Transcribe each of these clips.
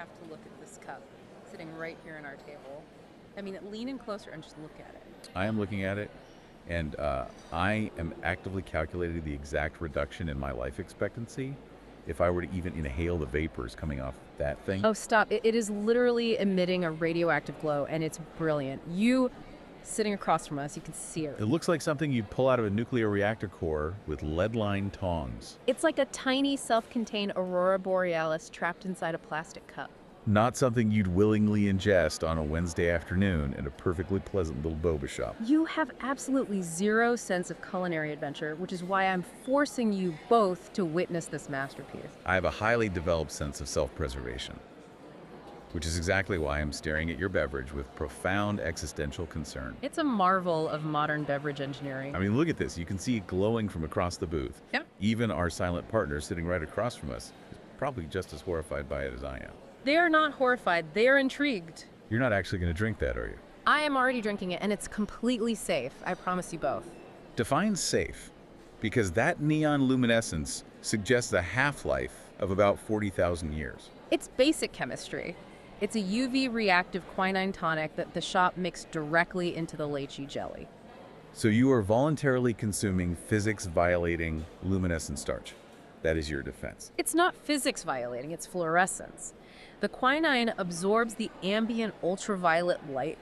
have to look at this cup sitting right here on our table. I mean, lean in closer and just look at it. I am looking at it, and I am actively calculating the exact reduction in my life expectancy if I were to even inhale the vapors coming off that thing. Oh, stop. It is literally emitting a radioactive glow, and it's brilliant. You, sitting across from us, you can see it. It looks like something you'd pull out of a nuclear reactor core with lead-lined tongs. It's like a tiny, self-contained aurora borealis trapped inside a plastic cup. Not something you'd willingly ingest on a Wednesday afternoon in a perfectly pleasant little boba shop. You have absolutely zero sense of culinary adventure, which is why I'm forcing you both to witness this masterpiece. I have a highly developed sense of self-preservation, which is exactly why I'm staring at your beverage with profound existential concern. It's a marvel of modern beverage engineering. I mean, look at this. You can see it glowing from across the booth. Yep. Even our silent partner sitting right across from us is probably just as horrified by it as I am. They are not horrified. They are intrigued. You're not actually going to drink that, are you? I am already drinking it, and it's completely safe. I promise you both. Define safe, because that neon luminescence suggests a half-life of about 40,000 years. It's basic chemistry. It's a UV-reactive quinine tonic that the shop mixed directly into the lychee jelly. So you are voluntarily consuming physics-violating luminescent starch. That is your defense. It's not physics violating, it's fluorescence. The quinine absorbs the ambient ultraviolet light,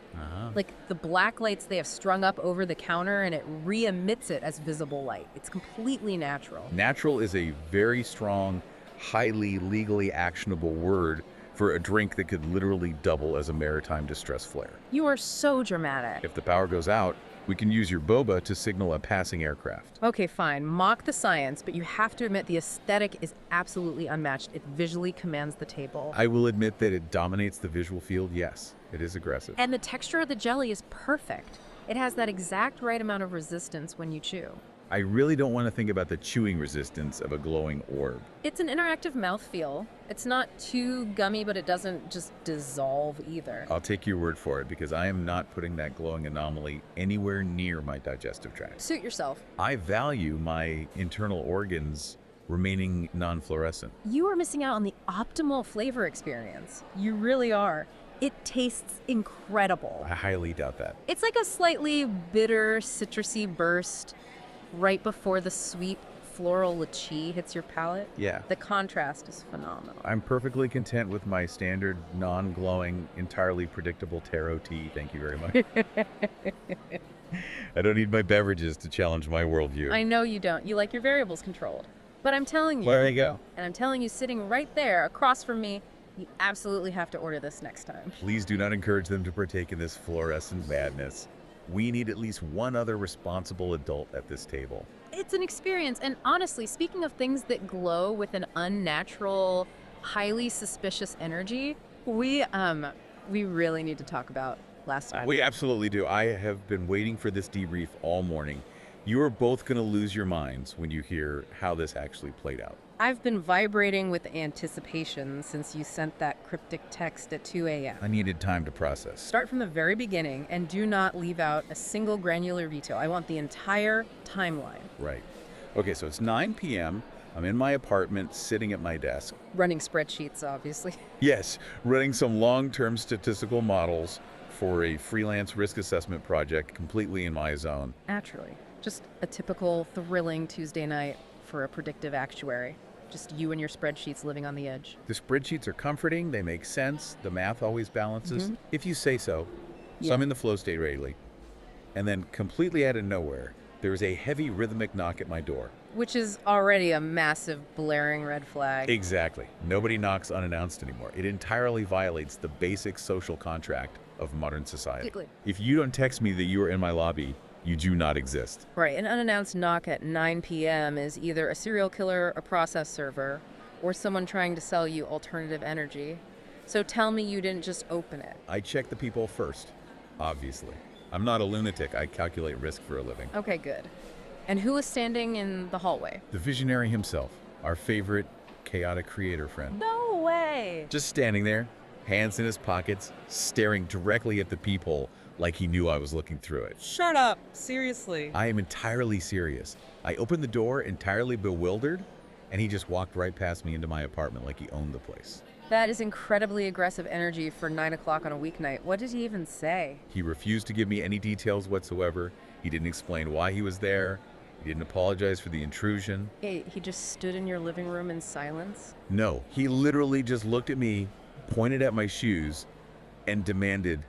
like the black lights they have strung up over the counter, and it re-emits it as visible light. It's completely natural. Natural is a very strong, highly legally actionable word for a drink that could literally double as a maritime distress flare. You are so dramatic. If the power goes out, we can use your boba to signal a passing aircraft. Okay, fine. Mock the science, but you have to admit the aesthetic is absolutely unmatched. It visually commands the table. I will admit that it dominates the visual field, yes. It is aggressive. And the texture of the jelly is perfect. It has that exact right amount of resistance when you chew. I really don't want to think about the chewing resistance of a glowing orb. It's an interactive mouthfeel. It's not too gummy, but it doesn't just dissolve either. I'll take your word for it, because I am not putting that glowing anomaly anywhere near my digestive tract. Suit yourself. I value my internal organs remaining non-fluorescent. You are missing out on the optimal flavor experience. You really are. It tastes incredible. I highly doubt that. It's like a slightly bitter, citrusy burst right before the sweet floral lychee hits your palate. Yeah. The contrast is phenomenal. I'm perfectly content with my standard, non-glowing, entirely predictable taro tea. Thank you very much. I don't need my beverages to challenge my worldview. I know you don't. You like your variables controlled. But I'm telling you. There you go. And I'm telling you, sitting right there across from me, you absolutely have to order this next time. Please do not encourage them to partake in this fluorescent madness. We need at least one other responsible adult at this table. It's an experience. And honestly, speaking of things that glow with an unnatural, highly suspicious energy, we really need to talk about last time. We absolutely do. I have been waiting for this debrief all morning. You are both going to lose your minds when you hear how this actually played out. I've been vibrating with anticipation since you sent that cryptic text at 2 a.m. I needed time to process. Start from the very beginning and do not leave out a single granular detail. I want the entire timeline. Right. Okay, so it's 9 p.m. I'm in my apartment, sitting at my desk. Running spreadsheets, obviously. Yes, running some long-term statistical models for a freelance risk assessment project completely in my zone. Naturally. Just a typical thrilling Tuesday night for a predictive actuary. Just you and your spreadsheets living on the edge. The spreadsheets are comforting, they make sense, the math always balances, if you say so. So Yeah. I'm in the flow state lately. And then completely out of nowhere, there is a heavy rhythmic knock at my door. Which is already a massive blaring red flag. Exactly. Nobody knocks unannounced anymore. It entirely violates the basic social contract of modern society. Exactly. If you don't text me that you are in my lobby, you do not exist. Right, an unannounced knock at 9 p.m. is either a serial killer, a process server, or someone trying to sell you alternative energy. So tell me you didn't just open it. I check the people first, obviously. I'm not a lunatic. I calculate risk for a living. Okay, good. And who is standing in the hallway? The visionary himself, our favorite chaotic creator friend. No way! Just standing there, hands in his pockets, staring directly at the peephole like he knew I was looking through it. Shut up! Seriously. I am entirely serious. I opened the door entirely bewildered, and he just walked right past me into my apartment like he owned the place. That is incredibly aggressive energy for 9 o'clock on a weeknight. What did he even say? He refused to give me any details whatsoever. He didn't explain why he was there. He didn't apologize for the intrusion. He just stood in your living room in silence? No, he literally just looked at me, pointed at my shoes, and demanded,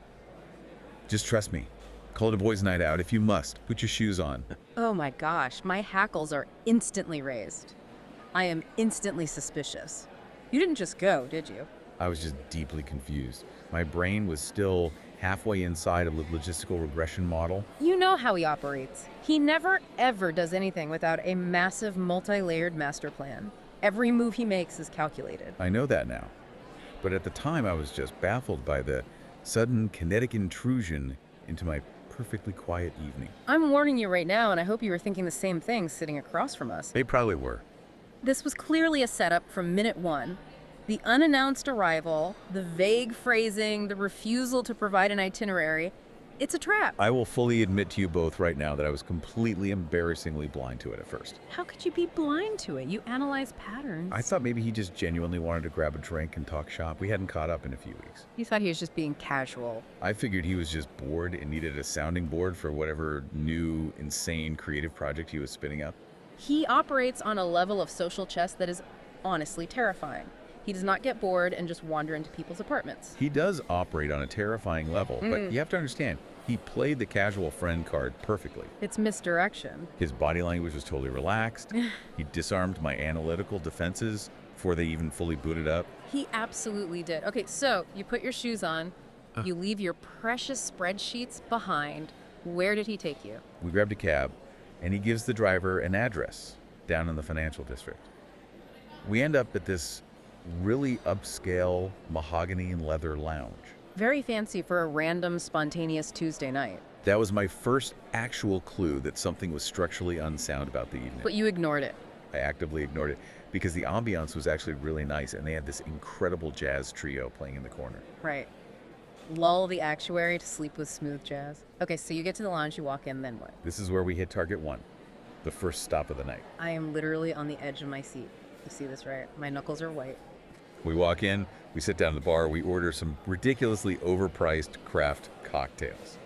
just trust me. Call it a boys' night out. If you must, put your shoes on. Oh my gosh, my hackles are instantly raised. I am instantly suspicious. You didn't just go, did you? I was just deeply confused. My brain was still halfway inside of the logistical regression model. You know how he operates. He never, ever does anything without a massive, multi-layered master plan. Every move he makes is calculated. I know that now. But at the time, I was just baffled by the sudden kinetic intrusion into my perfectly quiet evening. I'm warning you right now, and I hope you were thinking the same thing sitting across from us. They probably were. This was clearly a setup from minute one. The unannounced arrival, the vague phrasing, the refusal to provide an itinerary. It's a trap. I will fully admit to you both right now that I was completely embarrassingly blind to it at first. How could you be blind to it? You analyze patterns. I thought maybe he just genuinely wanted to grab a drink and talk shop. We hadn't caught up in a few weeks. You thought he was just being casual. I figured he was just bored and needed a sounding board for whatever new, insane, creative project he was spinning up. He operates on a level of social chess that is honestly terrifying. He does not get bored and just wander into people's apartments. He does operate on a terrifying level, but you have to understand, he played the casual friend card perfectly. It's misdirection. His body language was totally relaxed. He disarmed my analytical defenses before they even fully booted up. He absolutely did. Okay, so you put your shoes on, you leave your precious spreadsheets behind. Where did he take you? We grabbed a cab, and he gives the driver an address down in the financial district. We end up at this really upscale mahogany and leather lounge. Very fancy for a random, spontaneous Tuesday night. That was my first actual clue that something was structurally unsound about the evening. But you ignored it. I actively ignored it because the ambiance was actually really nice, and they had this incredible jazz trio playing in the corner. Right. Lull the actuary to sleep with smooth jazz. Okay, so you get to the lounge, you walk in, then what? This is where we hit target one, the first stop of the night. I am literally on the edge of my seat. You see this, right? My knuckles are white. We walk in, we sit down at the bar, we order some ridiculously overpriced craft cocktails.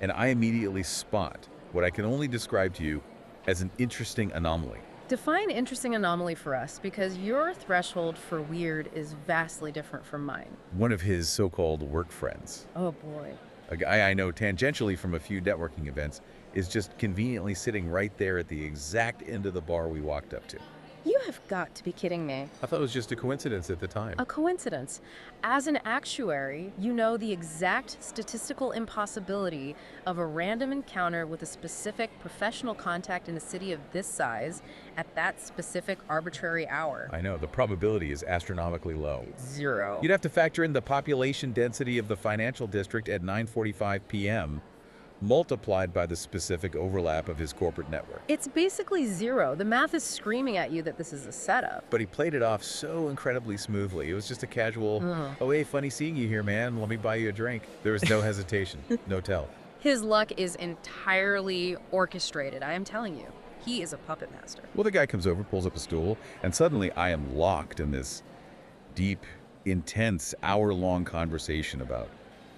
And I immediately spot what I can only describe to you as an interesting anomaly. Define interesting anomaly for us, because your threshold for weird is vastly different from mine. One of his so-called work friends, Oh boy. a guy I know tangentially from a few networking events, is just conveniently sitting right there at the exact end of the bar we walked up to. You have got to be kidding me. I thought it was just a coincidence at the time. A coincidence. As an actuary, you know the exact statistical impossibility of a random encounter with a specific professional contact in a city of this size at that specific arbitrary hour. I know, the probability is astronomically low. 0. You'd have to factor in the population density of the financial district at 9:45 p.m., multiplied by the specific overlap of his corporate network. It's basically 0. The math is screaming at you that this is a setup. But he played it off so incredibly smoothly. It was just a casual, oh, hey, funny seeing you here, man. Let me buy you a drink. There was no hesitation, no tell. His luck is entirely orchestrated, I am telling you. He is a puppet master. Well, the guy comes over, pulls up a stool, and suddenly I am locked in this deep, intense, hour-long conversation about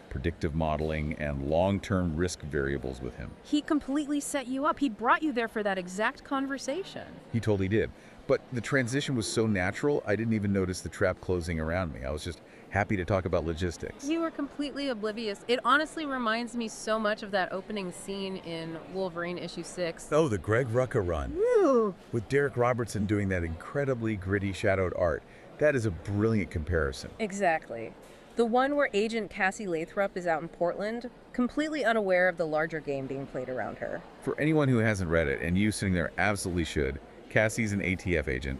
predictive modeling and long-term risk variables with him. He completely set you up. He brought you there for that exact conversation. He totally did. But the transition was so natural, I didn't even notice the trap closing around me. I was just happy to talk about logistics. You were completely oblivious. It honestly reminds me so much of that opening scene in Wolverine issue 6. Oh, the Greg Rucka run. Woo! With Derek Robertson doing that incredibly gritty shadowed art. That is a brilliant comparison. Exactly. The one where Agent Cassie Lathrop is out in Portland, completely unaware of the larger game being played around her. For anyone who hasn't read it, and you sitting there absolutely should, Cassie's an ATF agent.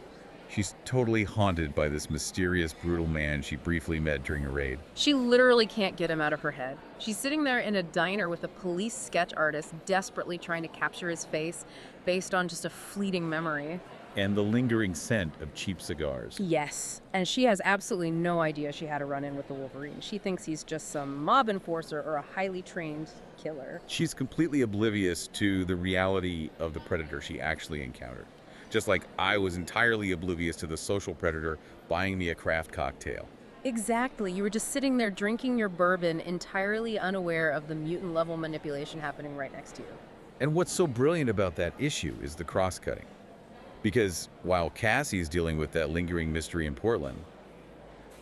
She's totally haunted by this mysterious, brutal man she briefly met during a raid. She literally can't get him out of her head. She's sitting there in a diner with a police sketch artist desperately trying to capture his face based on just a fleeting memory. And the lingering scent of cheap cigars. Yes, and she has absolutely no idea she had a run-in with the Wolverine. She thinks he's just some mob enforcer or a highly trained killer. She's completely oblivious to the reality of the predator she actually encountered. just like I was entirely oblivious to the social predator buying me a craft cocktail. Exactly. You were just sitting there drinking your bourbon, entirely unaware of the mutant-level manipulation happening right next to you. And what's so brilliant about that issue is the cross-cutting. Because while Cassie's dealing with that lingering mystery in Portland,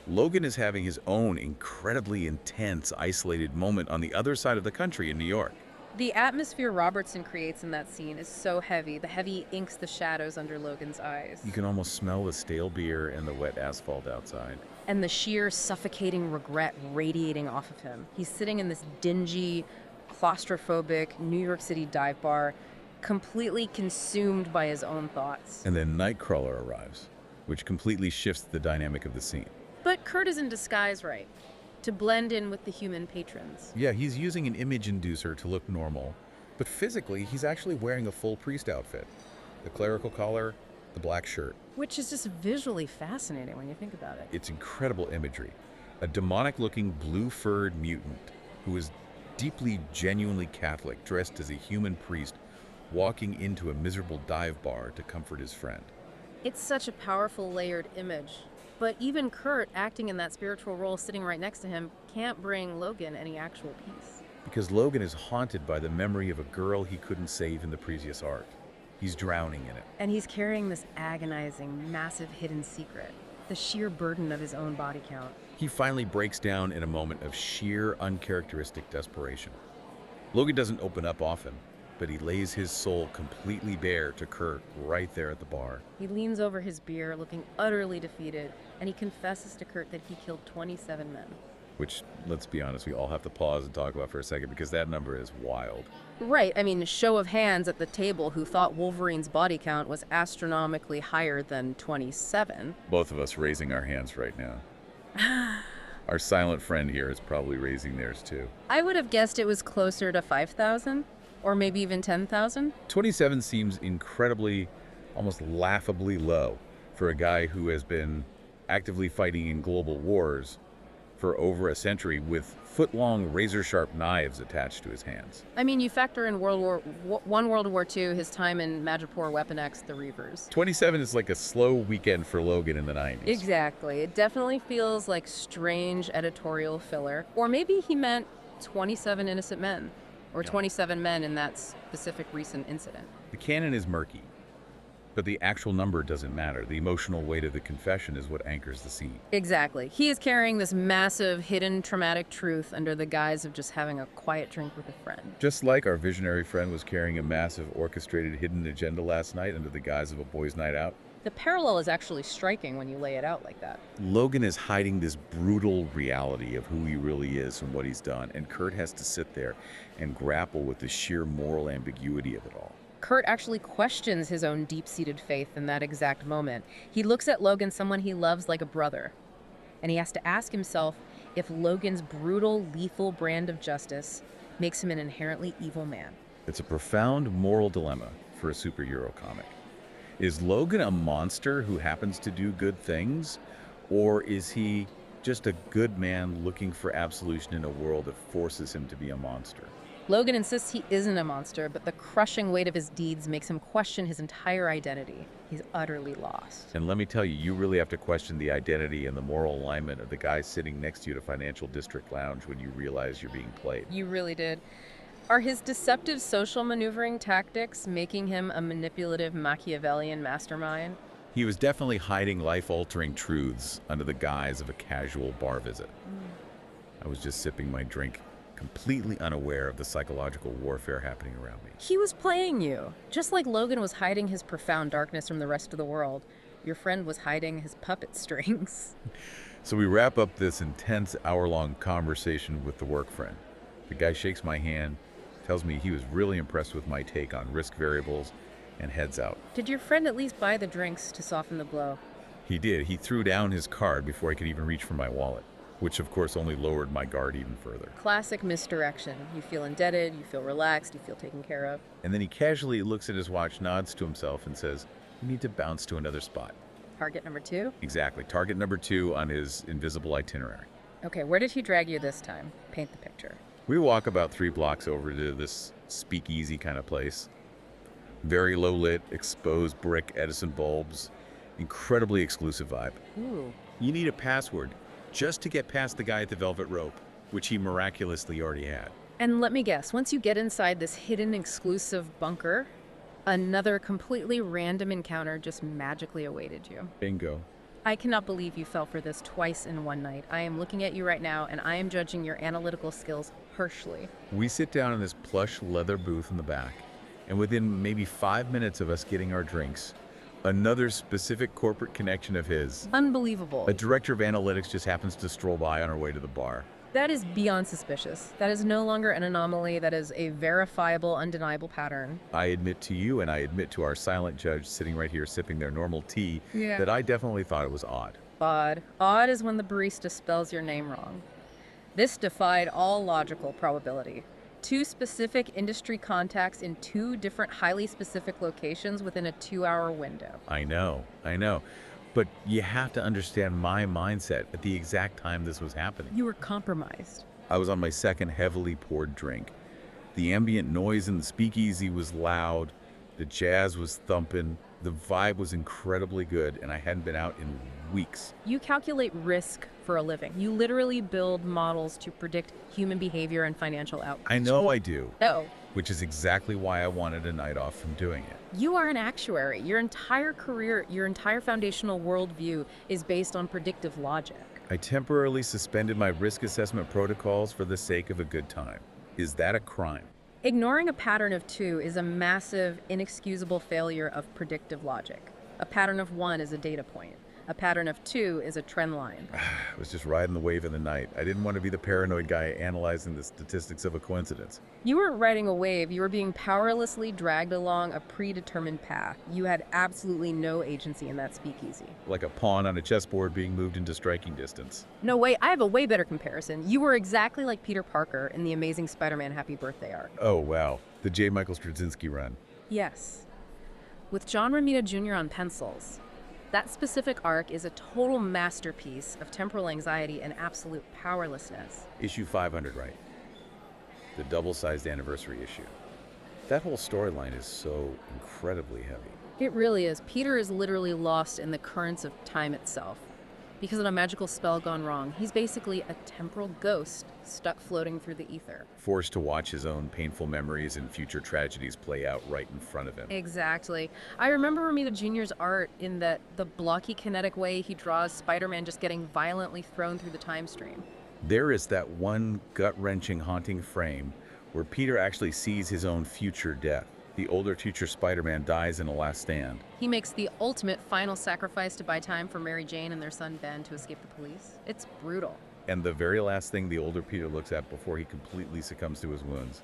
Logan is having his own incredibly intense, isolated moment on the other side of the country in New York. The atmosphere Robertson creates in that scene is so heavy. The heavy inks the shadows under Logan's eyes. You can almost smell the stale beer and the wet asphalt outside. And the sheer suffocating regret radiating off of him. He's sitting in this dingy, claustrophobic New York City dive bar, completely consumed by his own thoughts. And then Nightcrawler arrives, which completely shifts the dynamic of the scene. But Kurt is in disguise, right? To blend in with the human patrons. Yeah, he's using an image inducer to look normal, but physically he's actually wearing a full priest outfit. The clerical collar, the black shirt. Which is just visually fascinating when you think about it. It's incredible imagery. A demonic-looking blue-furred mutant who is deeply, genuinely Catholic, dressed as a human priest, walking into a miserable dive bar to comfort his friend. It's such a powerful, layered image. But even Kurt, acting in that spiritual role sitting right next to him, can't bring Logan any actual peace. Because Logan is haunted by the memory of a girl he couldn't save in the previous arc. He's drowning in it. And he's carrying this agonizing, massive hidden secret, the sheer burden of his own body count. He finally breaks down in a moment of sheer, uncharacteristic desperation. Logan doesn't open up often, but he lays his soul completely bare to Kurt right there at the bar. He leans over his beer, looking utterly defeated, and he confesses to Kurt that he killed 27 men. Which, let's be honest, we all have to pause and talk about for a second because that number is wild. Right, I mean, show of hands at the table who thought Wolverine's body count was astronomically higher than 27. Both of us raising our hands right now. Our silent friend here is probably raising theirs too. I would have guessed it was closer to 5,000. Or maybe even 10,000? 27 seems incredibly, almost laughably low for a guy who has been actively fighting in global wars for over a century with foot-long razor-sharp knives attached to his hands. I mean, you factor in World War II, his time in Madripoor Weapon X, the Reavers. 27 is like a slow weekend for Logan in the 90s. Exactly. It definitely feels like strange editorial filler. Or maybe he meant 27 innocent men. Or 27 men in that specific recent incident. The canon is murky, but the actual number doesn't matter. The emotional weight of the confession is what anchors the scene. Exactly. He is carrying this massive, hidden, traumatic truth under the guise of just having a quiet drink with a friend. Just like our visionary friend was carrying a massive, orchestrated, hidden agenda last night under the guise of a boys' night out. The parallel is actually striking when you lay it out like that. Logan is hiding this brutal reality of who he really is and what he's done, and Kurt has to sit there and grapple with the sheer moral ambiguity of it all. Kurt actually questions his own deep-seated faith in that exact moment. He looks at Logan, someone he loves, like a brother, and he has to ask himself if Logan's brutal, lethal brand of justice makes him an inherently evil man. It's a profound moral dilemma for a superhero comic. Is Logan a monster who happens to do good things, or is he just a good man looking for absolution in a world that forces him to be a monster? Logan insists he isn't a monster, but the crushing weight of his deeds makes him question his entire identity. He's utterly lost. And let me tell you, you really have to question the identity and the moral alignment of the guy sitting next to you at a financial district lounge when you realize you're being played. You really did. Are his deceptive social maneuvering tactics making him a manipulative Machiavellian mastermind? He was definitely hiding life-altering truths under the guise of a casual bar visit. I was just sipping my drink, completely unaware of the psychological warfare happening around me. He was playing you. Just like Logan was hiding his profound darkness from the rest of the world, your friend was hiding his puppet strings. So we wrap up this intense hour-long conversation with the work friend. The guy shakes my hand, tells me he was really impressed with my take on risk variables, and heads out. Did your friend at least buy the drinks to soften the blow? He did. He threw down his card before I could even reach for my wallet, which of course only lowered my guard even further. Classic misdirection. You feel indebted, you feel relaxed, you feel taken care of. And then he casually looks at his watch, nods to himself, and says, "We need to bounce to another spot." Target number 2? Exactly. Target number 2 on his invisible itinerary. Okay, where did he drag you this time? Paint the picture. We walk about 3 blocks over to this speakeasy kind of place. Very low lit, exposed brick Edison bulbs. Incredibly exclusive vibe. Ooh. You need a password just to get past the guy at the velvet rope, which he miraculously already had. And let me guess, once you get inside this hidden exclusive bunker, another completely random encounter just magically awaited you. Bingo. I cannot believe you fell for this twice in one night. I am looking at you right now, and I am judging your analytical skills harshly. We sit down in this plush leather booth in the back, and within maybe 5 minutes of us getting our drinks, another specific corporate connection of his, Unbelievable. a director of analytics, just happens to stroll by on our way to the bar. That is beyond suspicious. That is no longer an anomaly. That is a verifiable, undeniable pattern. I admit to you, and I admit to our silent judge sitting right here sipping their normal tea, Yeah. that I definitely thought it was odd. Odd. Odd is when the barista spells your name wrong. This defied all logical probability. Two specific industry contacts in two different highly specific locations within a 2-hour window. I know. But you have to understand my mindset at the exact time this was happening. You were compromised. I was on my second heavily poured drink. The ambient noise in the speakeasy was loud, the jazz was thumping, the vibe was incredibly good, and I hadn't been out in weeks. You calculate risk for a living. You literally build models to predict human behavior and financial outcomes. I know I do, No. which is exactly why I wanted a night off from doing it. You are an actuary. Your entire career, your entire foundational worldview is based on predictive logic. I temporarily suspended my risk assessment protocols for the sake of a good time. Is that a crime? Ignoring a pattern of 2 is a massive, inexcusable failure of predictive logic. A pattern of 1 is a data point. A pattern of 2 is a trend line. I was just riding the wave of the night. I didn't want to be the paranoid guy analyzing the statistics of a coincidence. You weren't riding a wave. You were being powerlessly dragged along a predetermined path. You had absolutely no agency in that speakeasy. Like a pawn on a chessboard being moved into striking distance. No, wait, I have a way better comparison. You were exactly like Peter Parker in the Amazing Spider-Man Happy Birthday arc. Oh, wow. The J. Michael Straczynski run. Yes. With John Romita Jr. on pencils. That specific arc is a total masterpiece of temporal anxiety and absolute powerlessness. Issue 500, right? The double-sized anniversary issue. That whole storyline is so incredibly heavy. It really is. Peter is literally lost in the currents of time itself. Because of a magical spell gone wrong, he's basically a temporal ghost stuck floating through the ether. Forced to watch his own painful memories and future tragedies play out right in front of him. Exactly. I remember Romita Jr.'s art in that the blocky kinetic way he draws Spider-Man just getting violently thrown through the time stream. There is that one gut-wrenching, haunting frame where Peter actually sees his own future death. The older future Spider-Man dies in a last stand. He makes the ultimate final sacrifice to buy time for Mary Jane and their son Ben to escape the police. It's brutal. And the very last thing the older Peter looks at before he completely succumbs to his wounds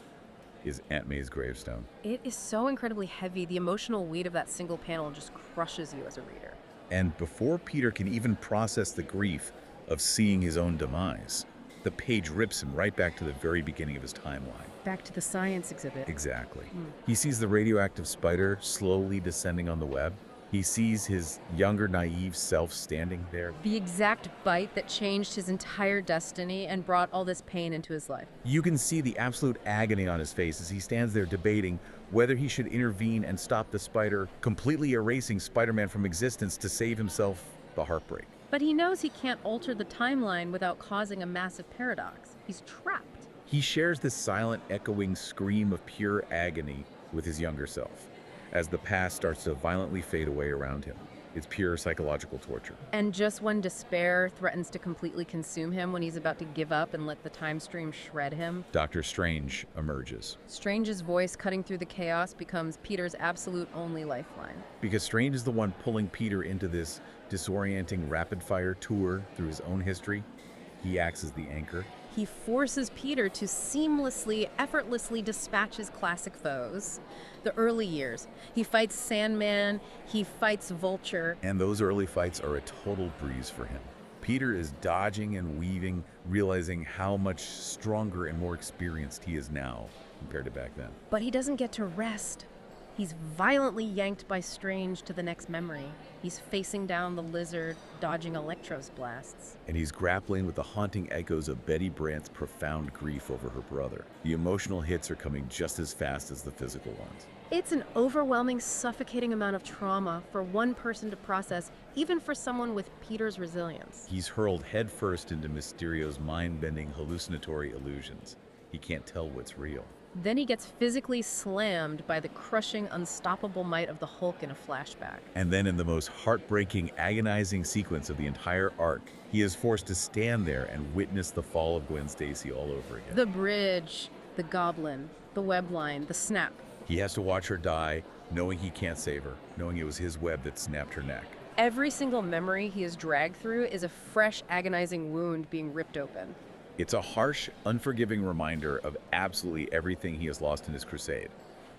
is Aunt May's gravestone. It is so incredibly heavy. The emotional weight of that single panel just crushes you as a reader. And before Peter can even process the grief of seeing his own demise, the page rips him right back to the very beginning of his timeline. Back to the science exhibit. Exactly. He sees the radioactive spider slowly descending on the web. He sees his younger, naive self standing there. The exact bite that changed his entire destiny and brought all this pain into his life. You can see the absolute agony on his face as he stands there debating whether he should intervene and stop the spider, completely erasing Spider-Man from existence to save himself the heartbreak. But he knows he can't alter the timeline without causing a massive paradox. He's trapped. He shares this silent, echoing scream of pure agony with his younger self as the past starts to violently fade away around him. It's pure psychological torture. And just when despair threatens to completely consume him, when he's about to give up and let the time stream shred him, Doctor Strange emerges. Strange's voice cutting through the chaos becomes Peter's absolute only lifeline. Because Strange is the one pulling Peter into this disorienting rapid-fire tour through his own history. He acts as the anchor. He forces Peter to seamlessly, effortlessly dispatch his classic foes. The early years. He fights Sandman, he fights Vulture. And those early fights are a total breeze for him. Peter is dodging and weaving, realizing how much stronger and more experienced he is now compared to back then. But he doesn't get to rest. He's violently yanked by Strange to the next memory. He's facing down the lizard, dodging Electro's blasts. And he's grappling with the haunting echoes of Betty Brant's profound grief over her brother. The emotional hits are coming just as fast as the physical ones. It's an overwhelming, suffocating amount of trauma for one person to process, even for someone with Peter's resilience. He's hurled headfirst into Mysterio's mind-bending hallucinatory illusions. He can't tell what's real. Then he gets physically slammed by the crushing, unstoppable might of the Hulk in a flashback. And then in the most heartbreaking, agonizing sequence of the entire arc, he is forced to stand there and witness the fall of Gwen Stacy all over again. The bridge, the goblin, the web line, the snap. He has to watch her die, knowing he can't save her, knowing it was his web that snapped her neck. Every single memory he is dragged through is a fresh, agonizing wound being ripped open. It's a harsh, unforgiving reminder of absolutely everything he has lost in his crusade.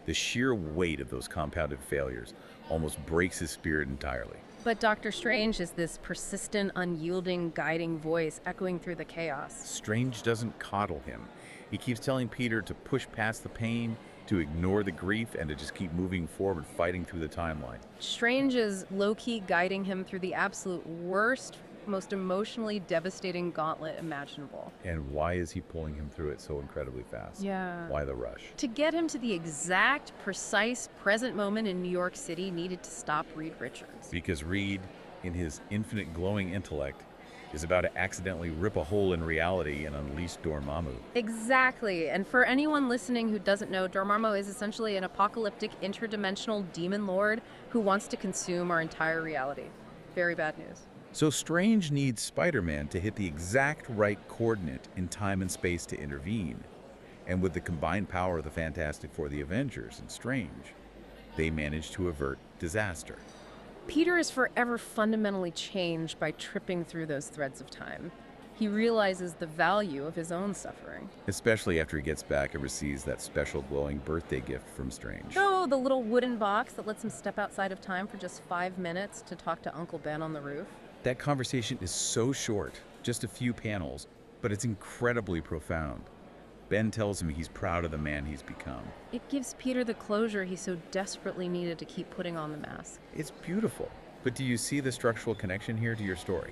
The sheer weight of those compounded failures almost breaks his spirit entirely. But Doctor Strange is this persistent, unyielding, guiding voice echoing through the chaos. Strange doesn't coddle him. He keeps telling Peter to push past the pain, to ignore the grief, and to just keep moving forward, fighting through the timeline. Strange is low-key guiding him through the absolute worst, most emotionally devastating gauntlet imaginable. And why is he pulling him through it so incredibly fast? Yeah. Why the rush? To get him to the exact, precise, present moment in New York City needed to stop Reed Richards. Because Reed, in his infinite glowing intellect, is about to accidentally rip a hole in reality and unleash Dormammu. Exactly. And for anyone listening who doesn't know, Dormammu is essentially an apocalyptic interdimensional demon lord who wants to consume our entire reality. Very bad news. So Strange needs Spider-Man to hit the exact right coordinate in time and space to intervene. And with the combined power of the Fantastic Four, the Avengers, and Strange, they manage to avert disaster. Peter is forever fundamentally changed by tripping through those threads of time. He realizes the value of his own suffering. Especially after he gets back and receives that special glowing birthday gift from Strange. Oh, the little wooden box that lets him step outside of time for just 5 minutes to talk to Uncle Ben on the roof. That conversation is so short, just a few panels, but it's incredibly profound. Ben tells him he's proud of the man he's become. It gives Peter the closure he so desperately needed to keep putting on the mask. It's beautiful. But do you see the structural connection here to your story?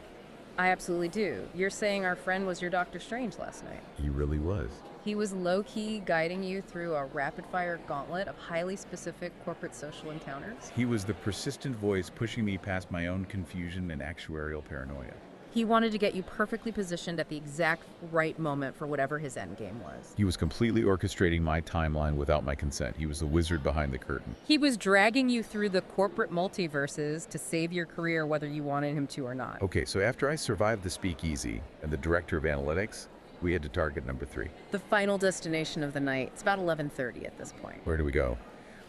I absolutely do. You're saying our friend was your Doctor Strange last night. He really was. He was low-key guiding you through a rapid-fire gauntlet of highly specific corporate social encounters. He was the persistent voice pushing me past my own confusion and actuarial paranoia. He wanted to get you perfectly positioned at the exact right moment for whatever his endgame was. He was completely orchestrating my timeline without my consent. He was the wizard behind the curtain. He was dragging you through the corporate multiverses to save your career whether you wanted him to or not. Okay, so after I survived the speakeasy and the director of analytics, we had to target number 3. The final destination of the night. It's about 11:30 at this point. Where do we go?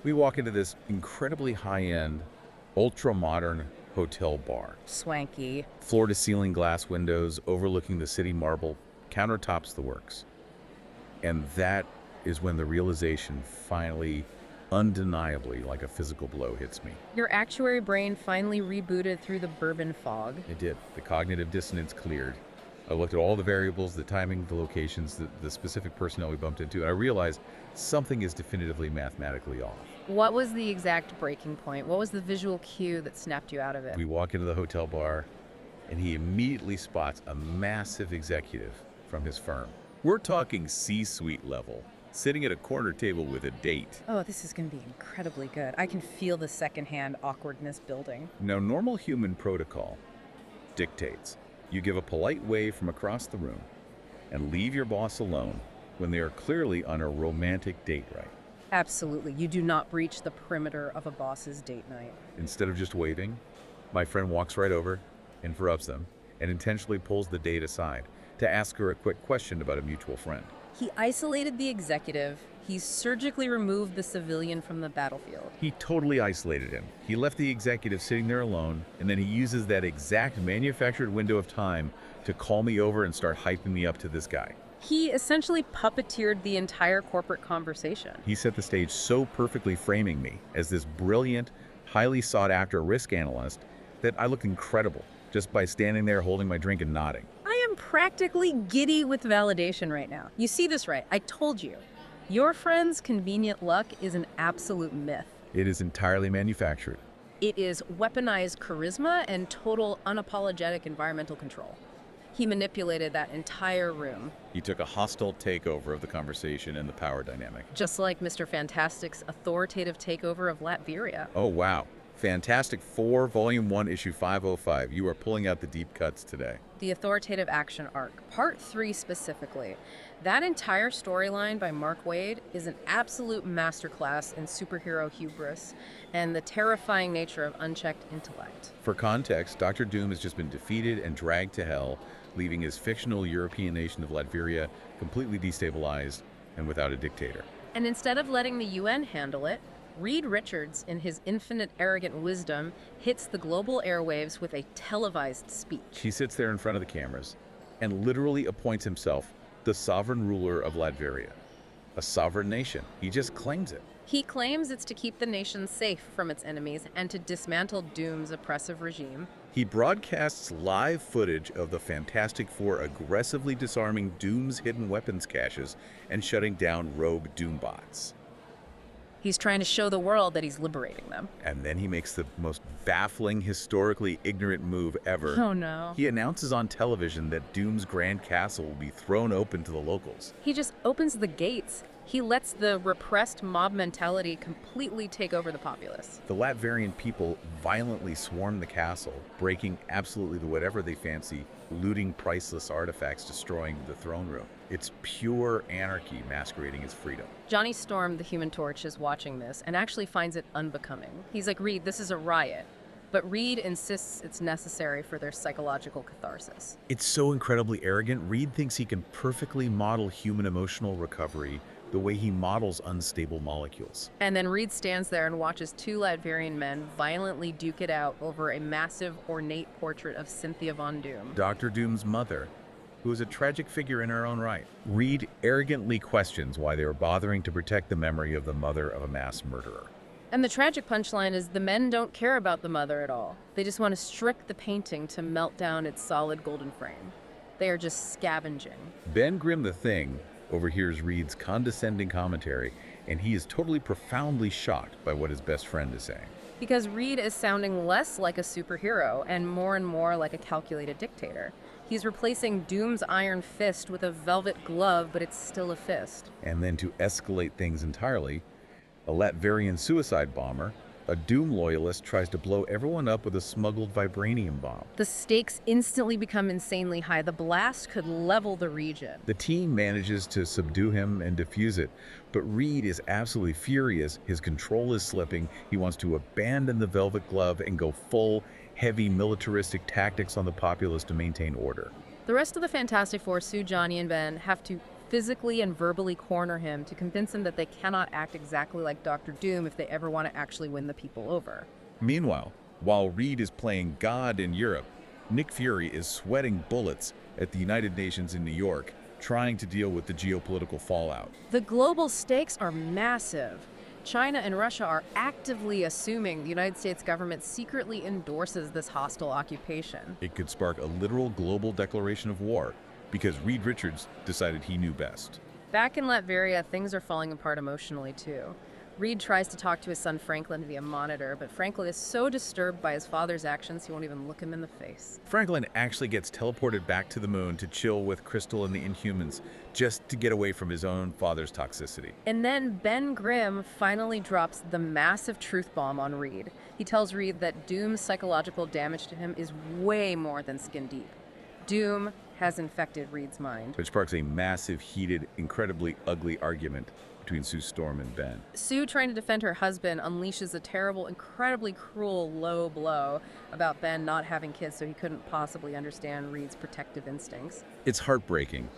We walk into this incredibly high-end, ultra-modern hotel bar. Swanky. Floor-to-ceiling glass windows overlooking the city marble, countertops the works. And that is when the realization finally, undeniably, like a physical blow, hits me. Your actuary brain finally rebooted through the bourbon fog. It did. The cognitive dissonance cleared. I looked at all the variables, the timing, the locations, the specific personnel we bumped into, and I realized something is definitively mathematically off. What was the exact breaking point? What was the visual cue that snapped you out of it? We walk into the hotel bar, and he immediately spots a massive executive from his firm. We're talking C-suite level, sitting at a corner table with a date. Oh, this is going to be incredibly good. I can feel the secondhand awkwardness building. Now, normal human protocol dictates you give a polite wave from across the room and leave your boss alone when they are clearly on a romantic date, right? Absolutely. You do not breach the perimeter of a boss's date night. Instead of just waving, my friend walks right over, interrupts them, and intentionally pulls the date aside to ask her a quick question about a mutual friend. He isolated the executive. He surgically removed the civilian from the battlefield. He totally isolated him. He left the executive sitting there alone, and then he uses that exact manufactured window of time to call me over and start hyping me up to this guy. He essentially puppeteered the entire corporate conversation. He set the stage so perfectly framing me as this brilliant, highly sought-after risk analyst that I looked incredible just by standing there holding my drink and nodding. I am practically giddy with validation right now. You see this right. I told you. Your friend's convenient luck is an absolute myth. It is entirely manufactured. It is weaponized charisma and total unapologetic environmental control. He manipulated that entire room, He took a hostile takeover of the conversation and the power dynamic. just like Mr. Fantastic's authoritative takeover of Latveria. Oh, wow. Fantastic Four, Volume 1, Issue 505. You are pulling out the deep cuts today. The authoritative action arc, Part 3 specifically. That entire storyline by Mark Waid is an absolute masterclass in superhero hubris and the terrifying nature of unchecked intellect. For context, Dr. Doom has just been defeated and dragged to hell, leaving his fictional European nation of Latveria completely destabilized and without a dictator. And instead of letting the UN handle it, Reed Richards, in his infinite arrogant wisdom, hits the global airwaves with a televised speech. He sits there in front of the cameras and literally appoints himself the sovereign ruler of Latveria, a sovereign nation. He just claims it. He claims it's to keep the nation safe from its enemies and to dismantle Doom's oppressive regime. He broadcasts live footage of the Fantastic Four aggressively disarming Doom's hidden weapons caches and shutting down rogue Doombots. He's trying to show the world that he's liberating them. And then he makes the most baffling, historically ignorant move ever. Oh no. He announces on television that Doom's Grand Castle will be thrown open to the locals. He just opens the gates. He lets the repressed mob mentality completely take over the populace. The Latverian people violently swarm the castle, breaking absolutely to whatever they fancy, looting priceless artifacts, destroying the throne room. It's pure anarchy masquerading as freedom. Johnny Storm, the Human Torch, is watching this and actually finds it unbecoming. He's like, Reed, this is a riot. But Reed insists it's necessary for their psychological catharsis. It's so incredibly arrogant. Reed thinks he can perfectly model human emotional recovery the way he models unstable molecules. And then Reed stands there and watches two Latverian men violently duke it out over a massive, ornate portrait of Cynthia Von Doom. Dr. Doom's mother, who is a tragic figure in her own right. Reed arrogantly questions why they were bothering to protect the memory of the mother of a mass murderer. And the tragic punchline is the men don't care about the mother at all. They just want to strip the painting to melt down its solid golden frame. They are just scavenging. Ben Grimm the Thing overhears Reed's condescending commentary, and he is totally profoundly shocked by what his best friend is saying. Because Reed is sounding less like a superhero and more like a calculated dictator. He's replacing Doom's iron fist with a velvet glove, but it's still a fist. And then to escalate things entirely, a Latverian suicide bomber, a Doom loyalist, tries to blow everyone up with a smuggled vibranium bomb. The stakes instantly become insanely high. The blast could level the region. The team manages to subdue him and defuse it, but Reed is absolutely furious. His control is slipping. He wants to abandon the velvet glove and go full, heavy militaristic tactics on the populace to maintain order. The rest of the Fantastic Four, Sue, Johnny, and Ben, have to physically and verbally corner him to convince him that they cannot act exactly like Dr. Doom if they ever want to actually win the people over. Meanwhile, while Reed is playing God in Europe, Nick Fury is sweating bullets at the United Nations in New York, trying to deal with the geopolitical fallout. The global stakes are massive. China and Russia are actively assuming the United States government secretly endorses this hostile occupation. It could spark a literal global declaration of war, because Reed Richards decided he knew best. Back in Latveria, things are falling apart emotionally too. Reed tries to talk to his son Franklin via monitor, but Franklin is so disturbed by his father's actions he won't even look him in the face. Franklin actually gets teleported back to the moon to chill with Crystal and the Inhumans, just to get away from his own father's toxicity. And then Ben Grimm finally drops the massive truth bomb on Reed. He tells Reed that Doom's psychological damage to him is way more than skin deep. Doom has infected Reed's mind. Which sparks a massive, heated, incredibly ugly argument between Sue Storm and Ben. Sue, trying to defend her husband, unleashes a terrible, incredibly cruel low blow about Ben not having kids, so he couldn't possibly understand Reed's protective instincts. It's heartbreaking.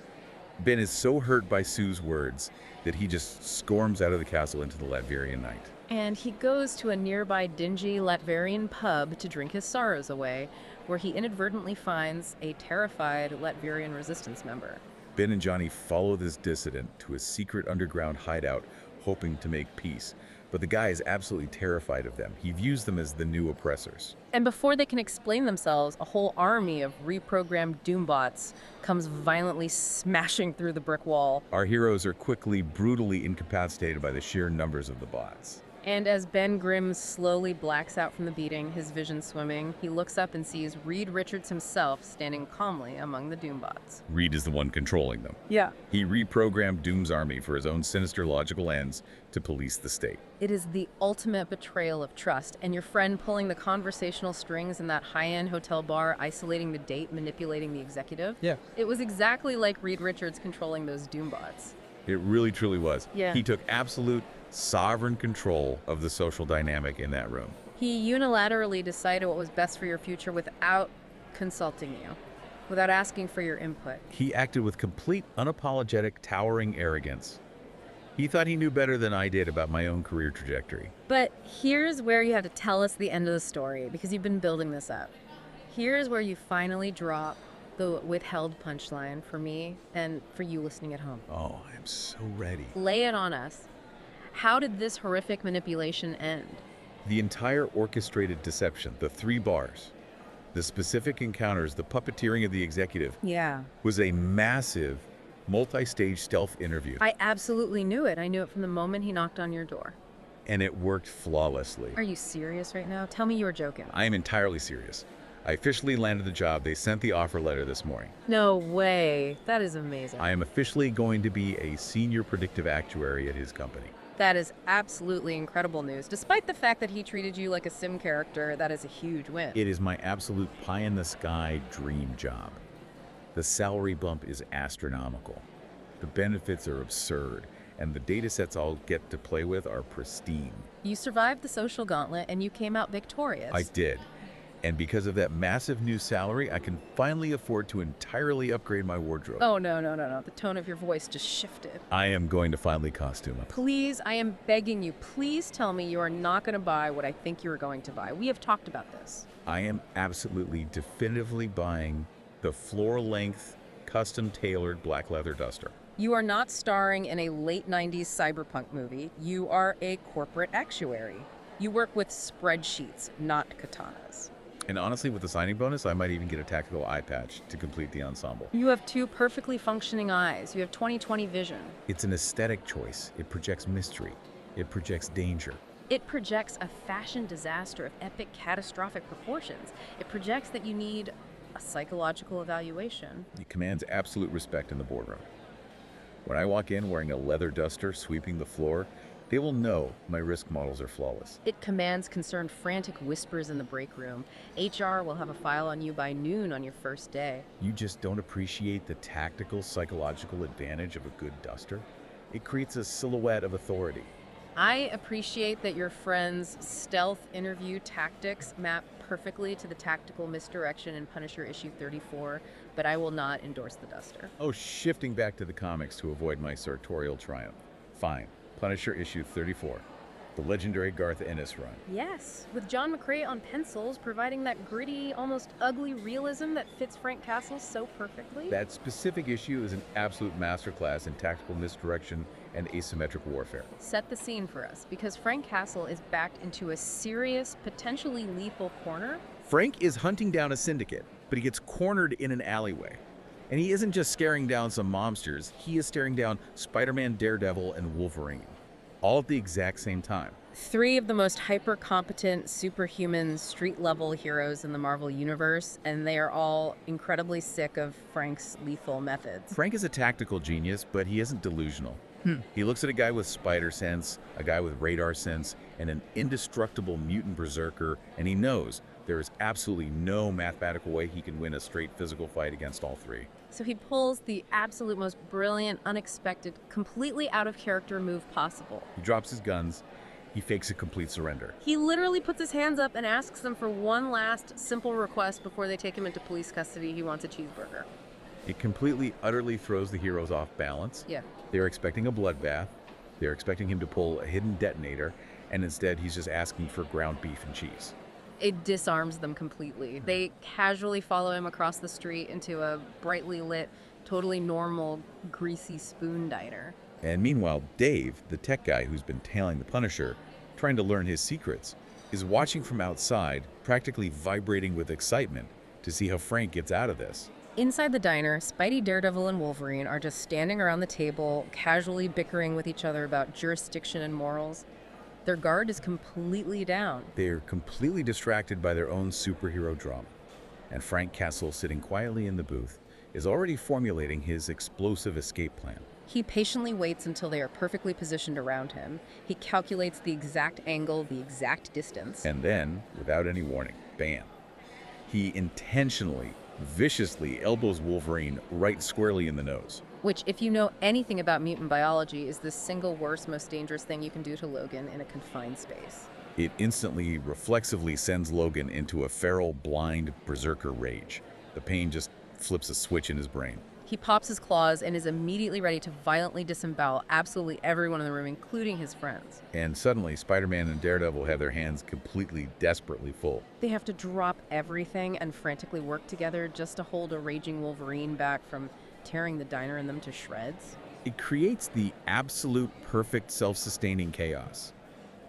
Ben is so hurt by Sue's words that he just storms out of the castle into the Latverian night. And he goes to a nearby dingy Latverian pub to drink his sorrows away, where he inadvertently finds a terrified Latverian resistance member. Ben and Johnny follow this dissident to a secret underground hideout, hoping to make peace. But the guy is absolutely terrified of them. He views them as the new oppressors. And before they can explain themselves, a whole army of reprogrammed Doombots comes violently smashing through the brick wall. Our heroes are quickly, brutally incapacitated by the sheer numbers of the bots. And as Ben Grimm slowly blacks out from the beating, his vision swimming, he looks up and sees Reed Richards himself standing calmly among the Doombots. Reed is the one controlling them. Yeah. He reprogrammed Doom's army for his own sinister logical ends to police the state. It is the ultimate betrayal of trust, and your friend pulling the conversational strings in that high-end hotel bar, isolating the date, manipulating the executive. Yeah. It was exactly like Reed Richards controlling those Doombots. It really, truly was. Yeah. He took absolute sovereign control of the social dynamic in that room. He unilaterally decided what was best for your future without consulting you, without asking for your input. He acted with complete, unapologetic, towering arrogance. He thought he knew better than I did about my own career trajectory. But here's where you have to tell us the end of the story, because you've been building this up. Here's where you finally drop the withheld punchline for me and for you listening at home. Oh, I'm so ready. Lay it on us. How did this horrific manipulation end? The entire orchestrated deception, the 3 bars, the specific encounters, the puppeteering of the executive, Yeah. was a massive, multi-stage stealth interview. I absolutely knew it. I knew it from the moment he knocked on your door. And it worked flawlessly. Are you serious right now? Tell me you were joking. I am entirely serious. I officially landed the job. They sent the offer letter this morning. No way. That is amazing. I am officially going to be a senior predictive actuary at his company. That is absolutely incredible news. Despite the fact that he treated you like a sim character, that is a huge win. It is my absolute pie-in-the-sky dream job. The salary bump is astronomical. The benefits are absurd, and the data sets I'll get to play with are pristine. You survived the social gauntlet and you came out victorious. I did. And because of that massive new salary, I can finally afford to entirely upgrade my wardrobe. Oh, no. The tone of your voice just shifted. I am going to finally costume up. Please, I am begging you, please tell me you are not going to buy what I think you are going to buy. We have talked about this. I am absolutely definitively buying the floor-length, custom-tailored black leather duster. You are not starring in a late 90s cyberpunk movie. You are a corporate actuary. You work with spreadsheets, not katanas. And honestly, with the signing bonus, I might even get a tactical eye patch to complete the ensemble. You have 2 perfectly functioning eyes. You have 20/20 vision. It's an aesthetic choice. It projects mystery. It projects danger. It projects a fashion disaster of epic, catastrophic proportions. It projects that you need a psychological evaluation. It commands absolute respect in the boardroom. When I walk in wearing a leather duster sweeping the floor, they will know my risk models are flawless. It commands concerned, frantic whispers in the break room. HR will have a file on you by noon on your first day. You just don't appreciate the tactical, psychological advantage of a good duster. It creates a silhouette of authority. I appreciate that your friend's stealth interview tactics map perfectly to the tactical misdirection in Punisher issue 34, but I will not endorse the duster. Oh, shifting back to the comics to avoid my sartorial triumph. Fine. Punisher issue 34. The legendary Garth Ennis run. Yes, with John McCrae on pencils, providing that gritty, almost ugly realism that fits Frank Castle so perfectly. That specific issue is an absolute masterclass in tactical misdirection and asymmetric warfare. Set the scene for us, because Frank Castle is backed into a serious, potentially lethal corner. Frank is hunting down a syndicate, but he gets cornered in an alleyway. And he isn't just staring down some mobsters, he is staring down Spider-Man, Daredevil, and Wolverine, all at the exact same time. 3 of the most hyper-competent, superhuman, street-level heroes in the Marvel Universe, and they are all incredibly sick of Frank's lethal methods. Frank is a tactical genius, but he isn't delusional. He looks at a guy with spider sense, a guy with radar sense, and an indestructible mutant berserker, and he knows there is absolutely no mathematical way he can win a straight physical fight against all 3. So he pulls the absolute most brilliant, unexpected, completely out-of-character move possible. He drops his guns, he fakes a complete surrender. He literally puts his hands up and asks them for one last simple request before they take him into police custody. He wants a cheeseburger. It completely, utterly throws the heroes off balance. Yeah. They're expecting a bloodbath, they're expecting him to pull a hidden detonator, and instead he's just asking for ground beef and cheese. It disarms them completely. They casually follow him across the street into a brightly lit, totally normal, greasy spoon diner. And meanwhile, Dave, the tech guy who's been tailing the Punisher, trying to learn his secrets, is watching from outside, practically vibrating with excitement to see how Frank gets out of this. Inside the diner, Spidey, Daredevil, and Wolverine are just standing around the table, casually bickering with each other about jurisdiction and morals. Their guard is completely down. They're completely distracted by their own superhero drama. And Frank Castle, sitting quietly in the booth, is already formulating his explosive escape plan. He patiently waits until they are perfectly positioned around him. He calculates the exact angle, the exact distance. And then, without any warning, bam, he intentionally, viciously elbows Wolverine right squarely in the nose. Which, if you know anything about mutant biology, is the single worst, most dangerous thing you can do to Logan in a confined space. It instantly, reflexively sends Logan into a feral, blind, berserker rage. The pain just flips a switch in his brain. He pops his claws and is immediately ready to violently disembowel absolutely everyone in the room, including his friends. And suddenly, Spider-Man and Daredevil have their hands completely, desperately full. They have to drop everything and frantically work together just to hold a raging Wolverine back from tearing the diner in them to shreds. It creates the absolute perfect self-sustaining chaos.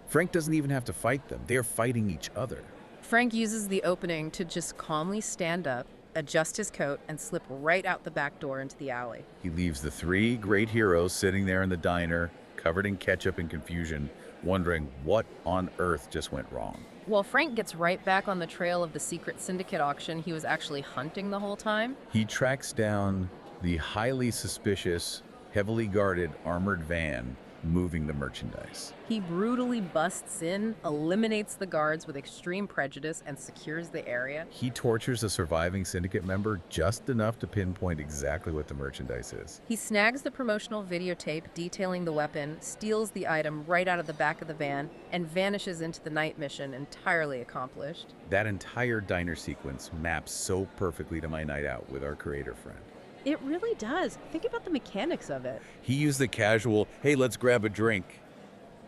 Frank doesn't even have to fight them. They're fighting each other. Frank uses the opening to just calmly stand up, adjust his coat, and slip right out the back door into the alley. He leaves the three great heroes sitting there in the diner, covered in ketchup and confusion, wondering what on earth just went wrong. While Frank gets right back on the trail of the secret syndicate auction he was actually hunting the whole time, He tracks down the highly suspicious, heavily guarded armored van moving the merchandise. he brutally busts in, eliminates the guards with extreme prejudice, and secures the area. He tortures a surviving syndicate member just enough to pinpoint exactly what the merchandise is. He snags the promotional videotape detailing the weapon, steals the item right out of the back of the van, and vanishes into the night mission entirely accomplished. That entire diner sequence maps so perfectly to my night out with our creator friend. It really does. Think about the mechanics of it. He used the casual, hey, let's grab a drink,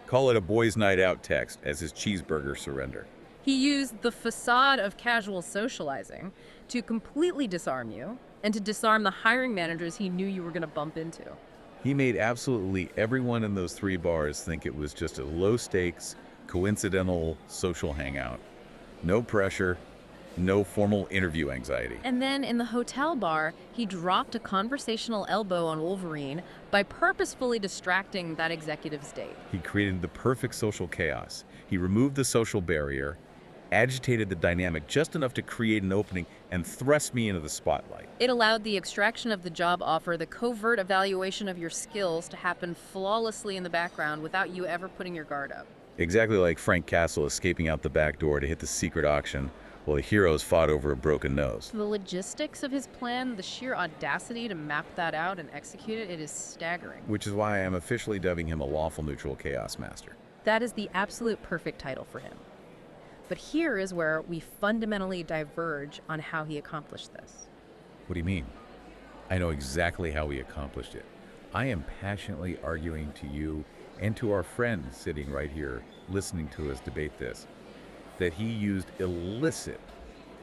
call it a boys' night out text as his cheeseburger surrender. He used the facade of casual socializing to completely disarm you and to disarm the hiring managers he knew you were going to bump into. He made absolutely everyone in those three bars think it was just a low-stakes, coincidental social hangout. No pressure, no formal interview anxiety. And then in the hotel bar, he dropped a conversational elbow on Wolverine by purposefully distracting that executive's date. He created the perfect social chaos. He removed the social barrier, agitated the dynamic just enough to create an opening, and thrust me into the spotlight. It allowed the extraction of the job offer, the covert evaluation of your skills to happen flawlessly in the background without you ever putting your guard up. Exactly like Frank Castle escaping out the back door to hit the secret auction while the heroes fought over a broken nose. The logistics of his plan, the sheer audacity to map that out and execute it, it is staggering. Which is why I am officially dubbing him a lawful neutral chaos master. That is the absolute perfect title for him. But here is where we fundamentally diverge on how he accomplished this. What do you mean? I know exactly how he accomplished it. I am passionately arguing to you and to our friends sitting right here listening to us debate this, that he used illicit,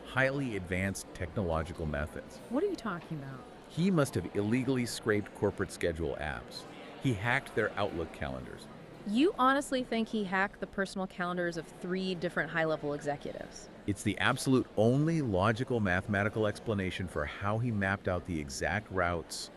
highly advanced technological methods. What are you talking about? He must have illegally scraped corporate schedule apps. He hacked their Outlook calendars. You honestly think he hacked the personal calendars of 3 different high-level executives? It's the absolute only logical mathematical explanation for how he mapped out the exact routes,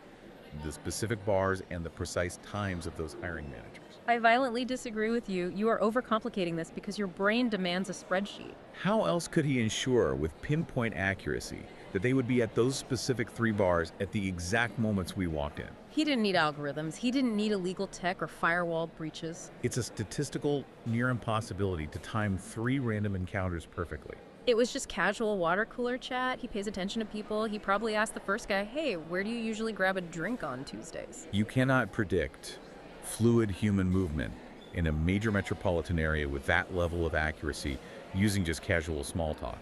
the specific bars, and the precise times of those hiring managers. I violently disagree with you. You are overcomplicating this because your brain demands a spreadsheet. How else could he ensure with pinpoint accuracy that they would be at those specific 3 bars at the exact moments we walked in? He didn't need algorithms. He didn't need illegal tech or firewall breaches. It's a statistical near impossibility to time 3 random encounters perfectly. It was just casual water cooler chat. He pays attention to people. He probably asked the first guy, hey, where do you usually grab a drink on Tuesdays? You cannot predict fluid human movement in a major metropolitan area with that level of accuracy using just casual small talk.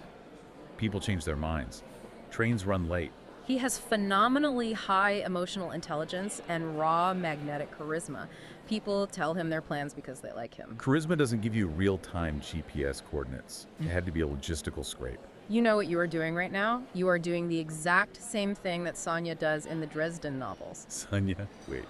People change their minds. Trains run late. He has phenomenally high emotional intelligence and raw magnetic charisma. People tell him their plans because they like him. Charisma doesn't give you real-time GPS coordinates. It had to be a logistical scrape. You know what you are doing right now? You are doing the exact same thing that Sonya does in the Dresden novels. Sonya? Wait.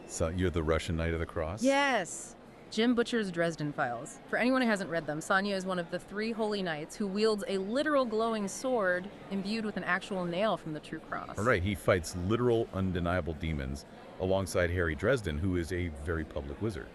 So you're the Russian Knight of the Cross? Yes! Jim Butcher's Dresden Files. For anyone who hasn't read them, Sonya is one of the 3 holy knights who wields a literal glowing sword imbued with an actual nail from the True Cross. All right, he fights literal, undeniable demons alongside Harry Dresden, who is a very public wizard.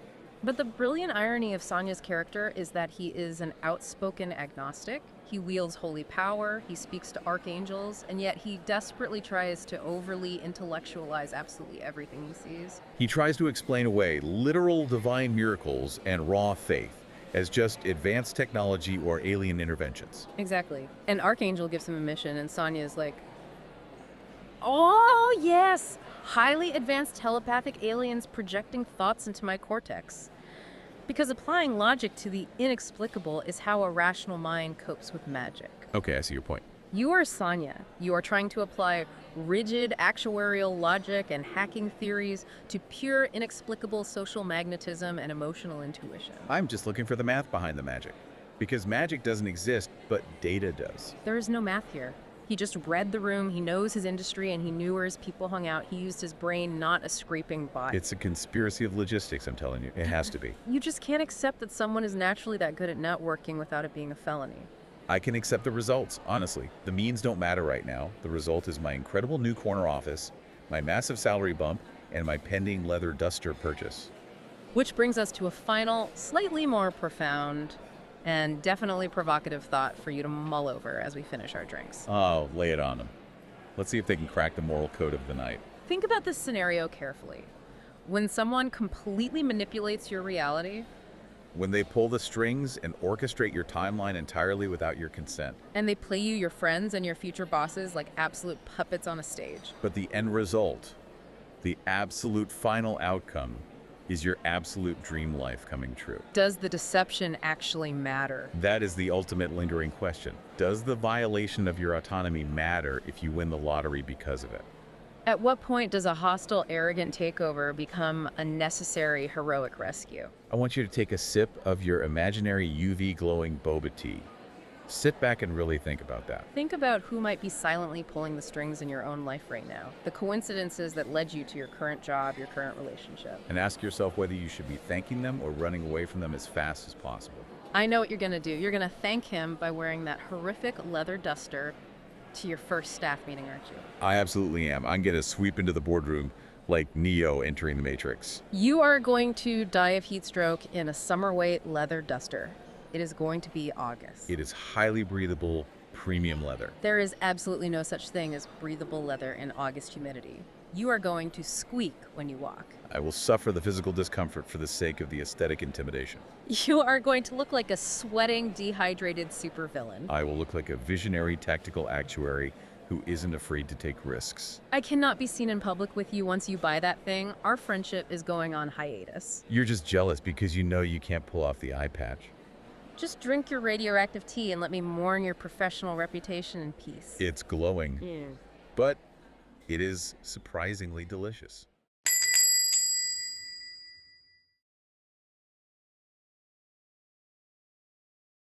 But the brilliant irony of Sonya's character is that he is an outspoken agnostic. He wields holy power, he speaks to archangels, and yet he desperately tries to overly intellectualize absolutely everything he sees. He tries to explain away literal divine miracles and raw faith as just advanced technology or alien interventions. Exactly. An archangel gives him a mission, and Sonya's like, oh, yes! Highly advanced telepathic aliens projecting thoughts into my cortex. Because applying logic to the inexplicable is how a rational mind copes with magic. Okay, I see your point. You are Sonya. You are trying to apply rigid actuarial logic and hacking theories to pure inexplicable social magnetism and emotional intuition. I'm just looking for the math behind the magic. Because magic doesn't exist, but data does. There is no math here. He just read the room, he knows his industry, and he knew where his people hung out. He used his brain, not a scraping bot. It's a conspiracy of logistics, I'm telling you. It has to be. You just can't accept that someone is naturally that good at networking without it being a felony. I can accept the results, honestly. The means don't matter right now. The result is my incredible new corner office, my massive salary bump, and my pending leather duster purchase. Which brings us to a final, slightly more profound, and definitely provocative thought for you to mull over as we finish our drinks. Oh, lay it on them. Let's see if they can crack the moral code of the night. Think about this scenario carefully. When someone completely manipulates your reality, When they pull the strings and orchestrate your timeline entirely without your consent. and they play you, your friends, and your future bosses like absolute puppets on a stage. But the end result, the absolute final outcome, is your absolute dream life coming true. Does the deception actually matter? That is the ultimate lingering question. Does the violation of your autonomy matter if you win the lottery because of it? At what point does a hostile, arrogant takeover become a necessary, heroic rescue? I want you to take a sip of your imaginary UV glowing boba tea. Sit back and really think about that. Think about who might be silently pulling the strings in your own life right now. The coincidences that led you to your current job, your current relationship. And ask yourself whether you should be thanking them or running away from them as fast as possible. I know what you're gonna do. You're gonna thank him by wearing that horrific leather duster to your first staff meeting, aren't you? I absolutely am. I'm going to sweep into the boardroom like Neo entering the Matrix. You are going to die of heat stroke in a summer weight leather duster. It is going to be August. It is highly breathable, premium leather. There is absolutely no such thing as breathable leather in August humidity. You are going to squeak when you walk. I will suffer the physical discomfort for the sake of the aesthetic intimidation. You are going to look like a sweating, dehydrated supervillain. I will look like a visionary tactical actuary who isn't afraid to take risks. I cannot be seen in public with you once you buy that thing. Our friendship is going on hiatus. You're just jealous because you know you can't pull off the eye patch. Just drink your radioactive tea and let me mourn your professional reputation in peace. It's glowing, but it is surprisingly delicious.